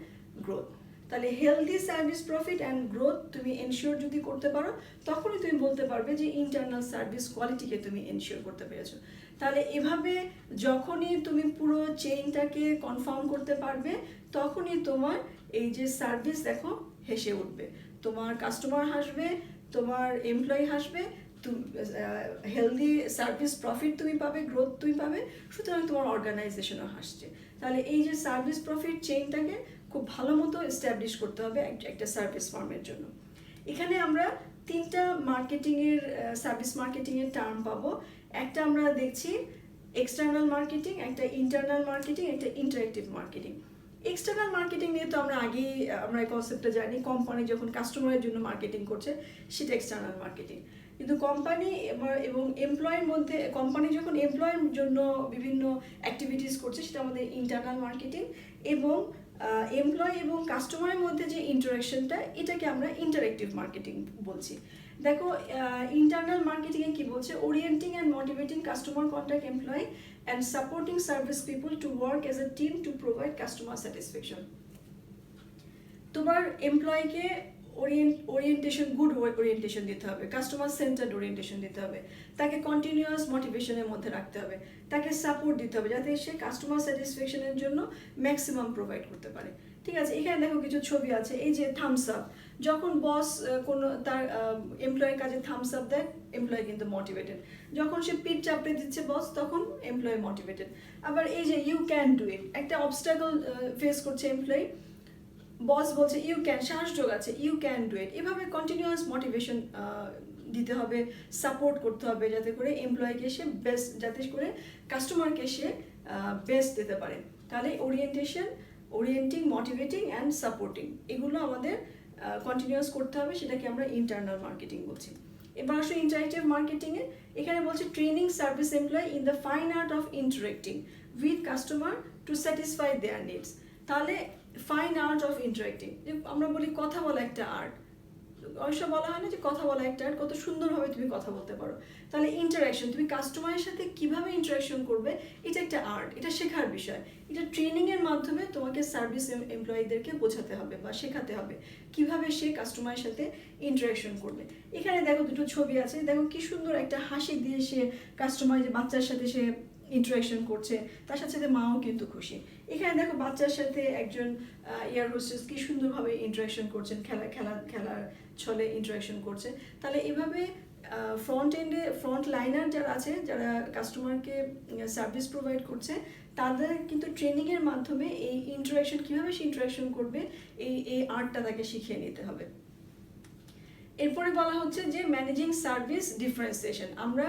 growth. তাহলে healthy service profit and growth তুমি এনশিওর যদি করতে পারো তখনই তুমি বলতে পারবে যে ইন্টারনাল সার্ভিস কোয়ালিটিকে তুমি এনশিওর করতে পেরেছো। তাহলে এভাবে যখনই তুমি পুরো চেইনটাকে কনফার্ম করতে পারবে তখনই তোমার এই যে সার্ভিস দেখো হেসে উঠবে, তোমার কাস্টমার হাসবে, তোমার এমপ্লয়ি হাসবে, হেলদি সার্ভিস প্রফিট তুমি পাবে, গ্রোথ তুমি পাবে, সুতরাং তোমার অর্গানাইজেশনও হাসছে। তাহলে এই যে সার্ভিস প্রফিট চেইনটাকে খুব ভালো মতো এস্টাবলিশ করতে হবে একটা সার্ভিস ফার্মের জন্য। এখানে আমরা তিনটা মার্কেটিংয়ের সার্ভিস মার্কেটিংয়ের টার্ম পাবো। একটা আমরা দেখছি এক্সটার্নাল মার্কেটিং, একটা ইন্টারনাল মার্কেটিং, একটা ইন্টারেক্টিভ মার্কেটিং। এক্সটার্নাল মার্কেটিং নিয়ে তো আমরা এই কনসেপ্টটা জানি, কোম্পানি যখন কাস্টমারের জন্য মার্কেটিং করছে সেটা এক্সটার্নাল মার্কেটিং। কিন্তু কোম্পানি এবং এমপ্লয়ের মধ্যে, কোম্পানি যখন এমপ্লয়ের জন্য বিভিন্ন অ্যাক্টিভিটিস করছে সেটা আমাদের ইন্টারনাল মার্কেটিং। এবং এমপ্লয় এবং কাস্টমারের মধ্যে যে ইন্টারাকশনটা, এটাকে আমরা ইন্টারেক্টিভ মার্কেটিং বলছি। দেখো ইন্টারনাল মার্কেটিংয়ে কি বলছে, orienting and motivating customer contact employ and supporting service people to work as a team to provide customer satisfaction. তোমার এমপ্লয়িকে ওরিয়েন্টেশন, গুড ওরিয়েন্টেশন দিতে হবে, কাস্টমার সেন্টার্ড ওরিয়েন্টেশন দিতে হবে, তাকে কন্টিনিউয়াস মোটিভেশনের মধ্যে রাখতে হবে, তাকে সাপোর্ট দিতে হবে যাতে সে কাস্টমার স্যাটিসফ্যাকশনের জন্য ম্যাক্সিমাম প্রোভাইড করতে পারে। ঠিক আছে, এখানে দেখো কিছু ছবি আছে, এই যে থামস আপ, যখন বস কোনো তার এমপ্লয়ের কাজে থামস আপ দেয়, এমপ্লয় কিন্তু মোটিভেটেড। যখন সে পিঠ চাপড়ে দিচ্ছে বস, তখন এমপ্লয় মোটিভেটেড। আবার এই যে ইউ ক্যান ডু ইট, একটা অবস্টাকল ফেস করছে এমপ্লয়ি, বস বলছে ইউ ক্যান, সাহস যোগ আছে, ইউ ক্যান ডু ইট। এভাবে কন্টিনিউয়াস মোটিভেশন দিতে হবে, সাপোর্ট করতে হবে যাতে করে এমপ্লয়িকে সে বেস্ট, যাতে করে কাস্টমারকে সে বেস্ট দিতে পারে। তাহলে ওরিয়েন্টিং, মোটিভেটিং অ্যান্ড সাপোর্টিং, এগুলো আমাদের কন্টিনিউয়াস করতে হবে, সেটাকে আমরা ইন্টারনাল মার্কেটিং বলছি। এবার আসলে ইন্টারেক্টিভ মার্কেটিংয়ে এখানে বলছে training service employ in the fine art of interacting with customer to satisfy their needs. তাহলে ফাইন আর্ট অফ ইন্টারেক্টিং, আমরা বলি কথা বলা একটা আর্ট, অবশ্য বলা হয় না যে কথা বলা একটা আর্ট, কত সুন্দরভাবে তুমি কথা বলতে পারো। তাহলে ইন্টারাকশন, তুমি কাস্টমারের সাথে কিভাবে ইন্টারাকশন করবে, এটা একটা আর্ট, এটা শেখার বিষয়। এটা ট্রেনিংয়ের মাধ্যমে তোমাকে সার্ভিস এমপ্লয়ীদেরকে বোঝাতে হবে বা শেখাতে হবে কিভাবে সে কাস্টমারের সাথে ইন্টারাকশন করবে। এখানে দেখো দুটো ছবি আছে, দেখো কি সুন্দর একটা হাসি দিয়ে সে কাস্টমার, যে বাচ্চার সাথে সে ইন্টারাকশন করছে, তার সাথে সাথে মাও কিন্তু খুশি। এখানে দেখো বাচ্চার সাথে একজন এয়ার হোস্টেস কি সুন্দরভাবে ইন্টারাকশন করছেন, খেলার ছলে ইন্টারাকশন করছে। তাহলে এভাবে ফ্রন্ট লাইনার যারা আছে, যারা কাস্টমারকে সার্ভিস প্রোভাইড করছে, তাদের কিন্তু ট্রেনিংয়ের মাধ্যমে এই ইন্টারাকশন, কীভাবে সে ইন্টারাকশন করবে, এই আর্টটা তাকে শিখিয়ে নিতে হবে। এরপরে বলা হচ্ছে যে ম্যানেজিং সার্ভিস ডিফারেন্সিয়েশন, আমরা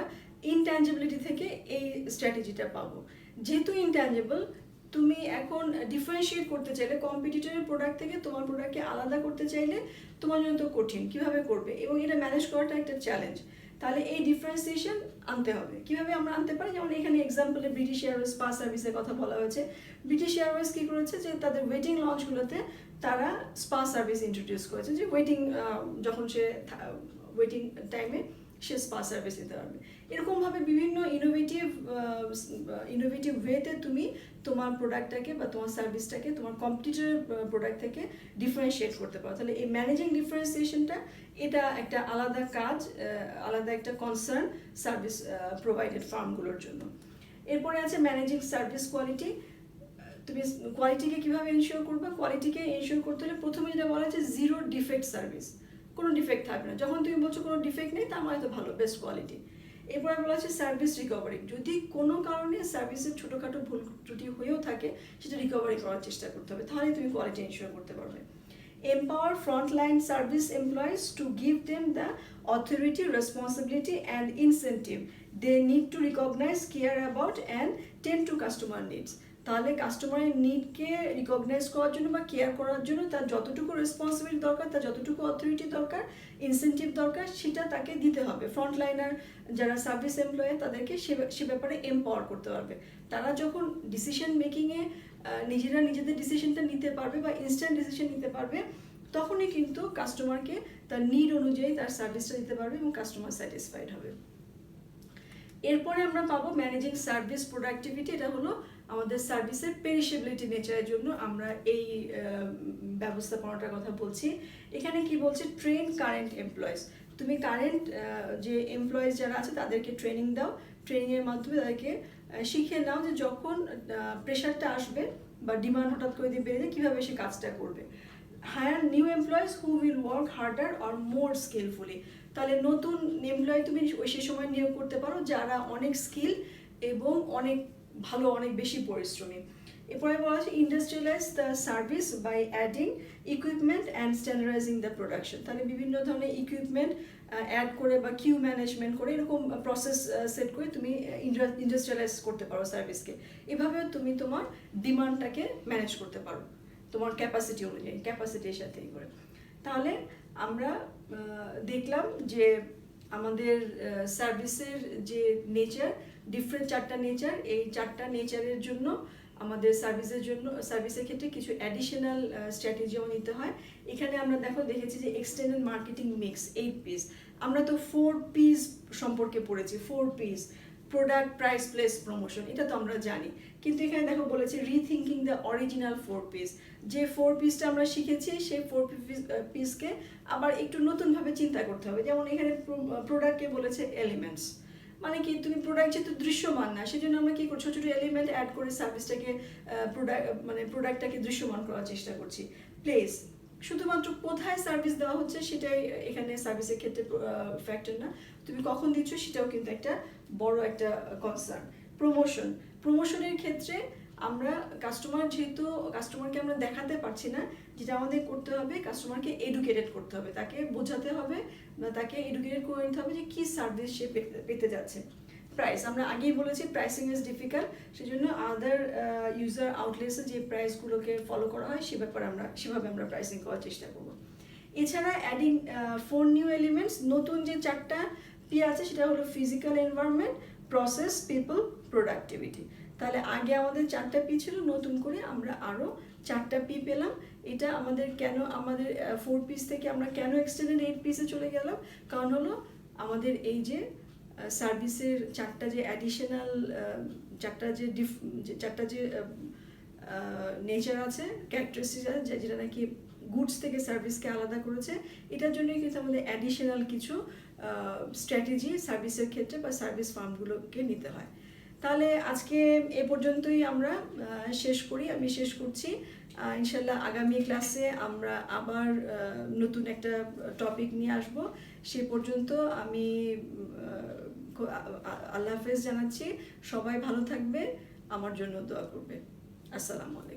ইনট্যাঞ্জিবিলিটি থেকে এই স্ট্র্যাটেজিটা পাবো। যেহেতু ইনট্যাঞ্জিবল, তুমি এখন ডিফারেন্সিয়েট করতে চাইলে, কম্পিটিটরের প্রোডাক্ট থেকে তোমার প্রোডাক্টকে আলাদা করতে চাইলে তোমার জন্য তো কঠিন, কীভাবে করবে, এবং এটা ম্যানেজ করাটা একটা চ্যালেঞ্জ। তাহলে এই ডিফারেন্সিয়েশন আনতে হবে। কীভাবে আমরা আনতে পারি, যেমন এখানে এক্সাম্পলে ব্রিটিশ এয়ারওয়েজ স্পা সার্ভিসের কথা বলা হয়েছে। ব্রিটিশ এয়ারওয়েজ কী করেছে, যে তাদের ওয়েটিং লঞ্চগুলোতে তারা স্পা সার্ভিস ইন্ট্রোডিউস করেছে, যে যখন সে ওয়েটিং টাইমে সে স্পা সার্ভিস দিতে পারবে। এরকমভাবে বিভিন্ন ইনোভেটিভ ওয়েতে তুমি তোমার প্রোডাক্টটাকে বা তোমার সার্ভিসটাকে তোমার কম্পিটিটরের প্রোডাক্ট থেকে ডিফারেন্সিয়েট করতে পারো। তাহলে এই ম্যানেজিং ডিফারেন্সিয়েশনটা, এটা একটা আলাদা কাজ, আলাদা একটা কনসার্ন সার্ভিস প্রোভাইডেড ফার্মগুলোর জন্য। এরপরে আছে ম্যানেজিং সার্ভিস কোয়ালিটি। তুমি কোয়ালিটিকে কীভাবে এনশিওর করবে, কোয়ালিটিকে এনশিওর করতে হলে প্রথমে যেটা বলা হচ্ছে জিরো ডিফেক্ট সার্ভিস, কোনো ডিফেক্ট থাকবে না। যখন তুমি বলছো কোনো ডিফেক্ট নেই, তার মানে তো ভালো, বেস্ট কোয়ালিটি। এরপরে বলা হচ্ছে সার্ভিস রিকভারি, যদি কোনো কারণে সার্ভিসের ছোটোখাটো ভুল ত্রুটি হয়েও থাকে, সেটা রিকভারি করার চেষ্টা করতে হবে, তাহলে তুমি কোয়ালিটি এনশিওর করতে পারবে। Empower frontline service employees to give them the authority, responsibility and incentive they need to recognize, care about and tend to customer needs. তাহলে কাস্টমারের নিডকে রিকগনাইজ করার জন্য বা কেয়ার করার জন্য তার যতটুকু রেসপন্সিবিলিটি দরকার, তার যতটুকু অথরিটি দরকার, ইনসেন্টিভ দরকার, সেটা তাকে দিতে হবে। ফ্রন্টলাইনার যারা সার্ভিস এমপ্লয়ি তাদেরকে সে ব্যাপারে এম্পাওয়ার করতে পারবে। তারা যখন ডিসিশন মেকিংয়ে নিজেরা নিজেদের ডিসিশনটা নিতে পারবে বা ইনস্ট্যান্ট ডিসিশন নিতে পারবে, তখনই কিন্তু কাস্টমারকে তার নিড অনুযায়ী তার সার্ভিসটা দিতে পারবে এবং কাস্টমার স্যাটিসফাইড হবে। এরপরে আমরা পাবো ম্যানেজিং সার্ভিস প্রোডাক্টিভিটি। এটা হলো আমাদের সার্ভিসের পেরিশেবিলিটি নেচারের জন্য আমরা এই ব্যবস্থাপনাটার কথা বলছি। এখানে কি বলছে, ট্রেন কারেন্ট এমপ্লয়িজ। তুমি কারেন্ট যে এমপ্লয়িজ যারা আছে তাদেরকে ট্রেনিং দাও, ট্রেনিংয়ের মাধ্যমে তাদেরকে শিখে নাও যে যখন প্রেশারটা আসবে বা ডিমান্ড হঠাৎ করে দিয়ে বেড়ে যায় কীভাবে সে কাজটা করবে। Hire new employees who will work harder or more skillfully. তাহলে নতুন এমপ্লয়ি তুমি সে সময় নিয়োগ করতে পারো যারা অনেক স্কিল এবং অনেক ভালো, অনেক বেশি পরিশ্রমী। এরপরে বলা আছে industrialise the service by adding equipment and standardising the production. তাহলে বিভিন্ন ধরনের ইকুইপমেন্ট অ্যাড করে বা কিউ ম্যানেজমেন্ট করে এরকম প্রসেস সেট করে তুমি ইন্ডাস্ট্রিয়ালাইজ করতে পারো সার্ভিসকে। এভাবেও তুমি তোমার ডিমান্ডটাকে ম্যানেজ করতে পারো তোমার ক্যাপাসিটি অনুযায়ী, ক্যাপাসিটির সাথে করে। তাহলে আমরা দেখলাম যে আমাদের সার্ভিসের যে নেচার, ডিফারেন্ট 4টা নেচার, এই 4টা নেচারের জন্য আমাদের সার্ভিসের ক্ষেত্রে কিছু অ্যাডিশনাল স্ট্র্যাটেজিও নিতে হয়। এখানে আমরা দেখেছি যে এক্সটেন্ডেড মার্কেটিং মিক্স 8 পিস। আমরা তো 4 পিস সম্পর্কে পড়েছি, 4 piece, product, price, place, promotion, এটা তো আমরা জানি। কিন্তু এখানে বলেছে রিথিঙ্কিং দ্য অরিজিনাল 4 পিস। যে 4 পিসটা আমরা শিখেছি সেই 4 পিসকে আবার একটু নতুনভাবে চিন্তা করতে হবে। যেমন এখানে প্রোডাক্টকে বলেছে এলিমেন্টস, মানে কি তুমি প্রোডাক্ট যেহেতু দৃশ্যমান না, সেজন্য আমরা কি করছি, ছোট ছোট এলিমেন্ট অ্যাড করে সার্ভিসটাকে প্রোডাক্টটাকে দৃশ্যমান করার চেষ্টা করছি। প্লেস, শুধুমাত্র কোথায় সার্ভিস দেওয়া হচ্ছে সেটাই এখানে সার্ভিসের ক্ষেত্রে ফ্যাক্টর না, তুমি কখন দিচ্ছ সেটাও কিন্তু একটা বড় একটা কনসার্ন। প্রমোশনের ক্ষেত্রে আমরা কাস্টমারকে আমরা দেখাতে পারছি না, যেটা আমাদের করতে হবে কাস্টমারকে এডুকেটেড করতে হবে, তাকে বোঝাতে হবে বা তাকে এডুকেটেড করে নিতে হবে যে কী সার্ভিস সে পেতে যাচ্ছে। প্রাইস, আমরা আগেই বলেছি প্রাইসিং ইজ ডিফিকাল্ট, সেজন্য আদার ইউজার আউটলেটসে যে প্রাইসগুলোকে ফলো করা হয় সেভাবে আমরা প্রাইসিং করার চেষ্টা করব। এছাড়া অ্যাডিং 4 নিউ এলিমেন্টস, নতুন যে 4টা পি আছে সেটা হলো physical environment, process, people, productivity. তাহলে আগে আমাদের 4টা পি ছিল, নতুন করে আমরা আরও 4টা পি পেলাম। এটা আমাদের 4 পিস থেকে আমরা কেন এক্সটেন্ডেড 8 পিসে চলে গেলাম, কারণ হলো আমাদের এই যে সার্ভিসের 4টা যে অ্যাডিশনাল 4টা যে নেচার আছে, ক্যারেক্টারিস্টিক্স আছে, যেটা নাকি গুডস থেকে সার্ভিসকে আলাদা করেছে, এটার জন্যই কিন্তু আমাদের অ্যাডিশনাল কিছু স্ট্র্যাটেজি সার্ভিসের ক্ষেত্রে বা সার্ভিস ফার্মগুলোকে নিতে হয়। তাহলে আজকে এ পর্যন্তই আমরা আমি শেষ করছি। ইনশাল্লাহ আগামী ক্লাসে আমরা আবার নতুন একটা টপিক নিয়ে আসব। সে পর্যন্ত আমি আল্লাহ হাফেজ জানাচ্ছি। সবাই ভালো থাকবে, আমার জন্য দোয়া করবে। আসসালামু আলাইকুম।